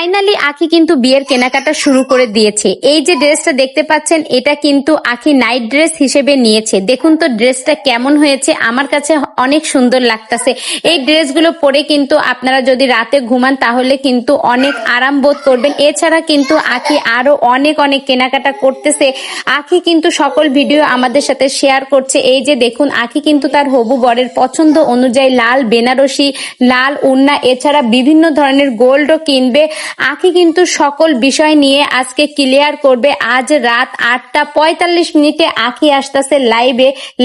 Finally আখি কিন্তু বিয়ের কেনাকাটা শুরু করে দিয়েছে। এই যে ড্রেসটা দেখতে পাচ্ছেন এটা কিন্তু আখি নাইট ড্রেস হিসেবে নিয়েছে। দেখুন তো ড্রেসটা কেমন হয়েছে, আমার কাছে অনেক সুন্দর লাগতেছে। এই ড্রেসগুলো পরে কিন্তু আপনারা যদি রাতে ঘুমান তাহলে কিন্তু অনেক আরাম বোধ করবেন। এছাড়া কিন্তু আখি আরো অনেক অনেক কেনাকাটা করতেছে। আখি কিন্তু সকল ভিডিও আমাদের সাথে শেয়ার করছে। এই যে দেখুন আখি কিন্তু তার হবু বরের পছন্দ অনুযায়ী লাল বেনারসি, লাল উন্না এছাড়া বিভিন্ন ধরনের গোল্ডও কিনবে। আখি কিন্তু সকল বিষয় নিয়ে আজকে ক্লিয়ার করবে। আজ রাত 8:45 আখি আসতেছে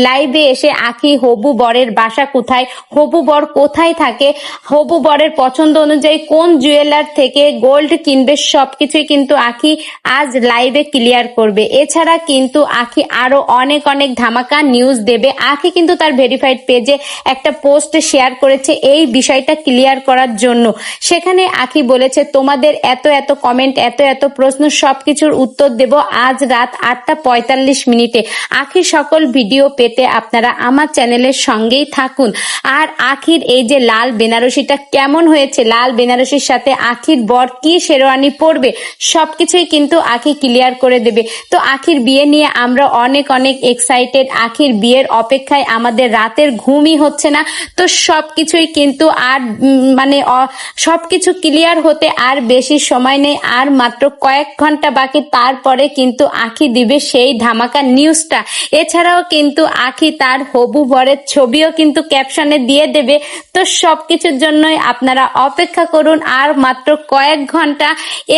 লাইভে এসে আখি হবু বরের বাসা কোথায়, হবু বর কোথায় থাকে, হবু বরের পছন্দ অনুযায়ী কোন জুয়েলার থেকে গোল্ড কিনবে সবকিছুই কিন্তু আখি আজ লাইভে ক্লিয়ার করবে। এছাড়া কিন্তু আখি আরো অনেক অনেক ধামাকা নিউজ দেবে। আখি কিন্তু তার ভেরিফাইড পেজে একটা পোস্ট শেয়ার করেছে এই বিষয়টা ক্লিয়ার করার জন্য। সেখানে আখি বলেছে তোমাদের এত এত কমেন্ট, এত এত প্রশ্ন সবকিছুর উত্তর দেব আজ রাত 8:45। আখির সকল ভিডিও পেতে আপনারা আমার চ্যানেলের সঙ্গেই থাকুন। আর আখির এই যে লাল বেনারসিটা কেমন হয়েছে, লাল বেনারসির সাথে আখির বর কি শেরওয়ানি পরবে সবকিছুই কিন্তু আখি ক্লিয়ার করে দেবে। তো আখির বিয়ে নিয়ে আমরা অনেক অনেক এক্সাইটেড। আখির বিয়ের অপেক্ষায় আমাদের রাতের ঘুমই হচ্ছে না। তো সবকিছুই কিন্তু আর সবকিছু ক্লিয়ার হতে আর বেশি সময় নেই, আর মাত্র কয়েক ঘন্টা বাকি, তারপরে কিন্তু আখি দিবে সেই ধামাকা নিউজটা। এছাড়াও কিন্তু আখি তার হবু বরের ছবিও কিন্তু ক্যাপশনে দিয়ে দেবে। তো সবকিছুর জন্যই আপনারা অপেক্ষা করুন আর মাত্র কয়েক ঘন্টা।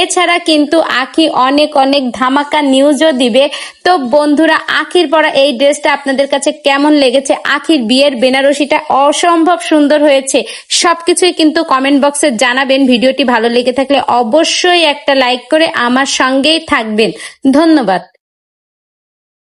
এছাড়া কিন্তু আখি অনেক অনেক ধামাকা নিউজও দিবে। তো বন্ধুরা আখির পরা এই ড্রেসটা আপনাদের কাছে কেমন লেগেছে? আখির বিয়ের বেনারসিটা অসম্ভব সুন্দর হয়েছে। সবকিছুই কিন্তু কমেন্ট বক্সে জানাবেন। ভিডিওটি ভালো লেগে থাকলে অবশ্যই একটা লাইক করে আমার সঙ্গেই থাকবেন। ধন্যবাদ।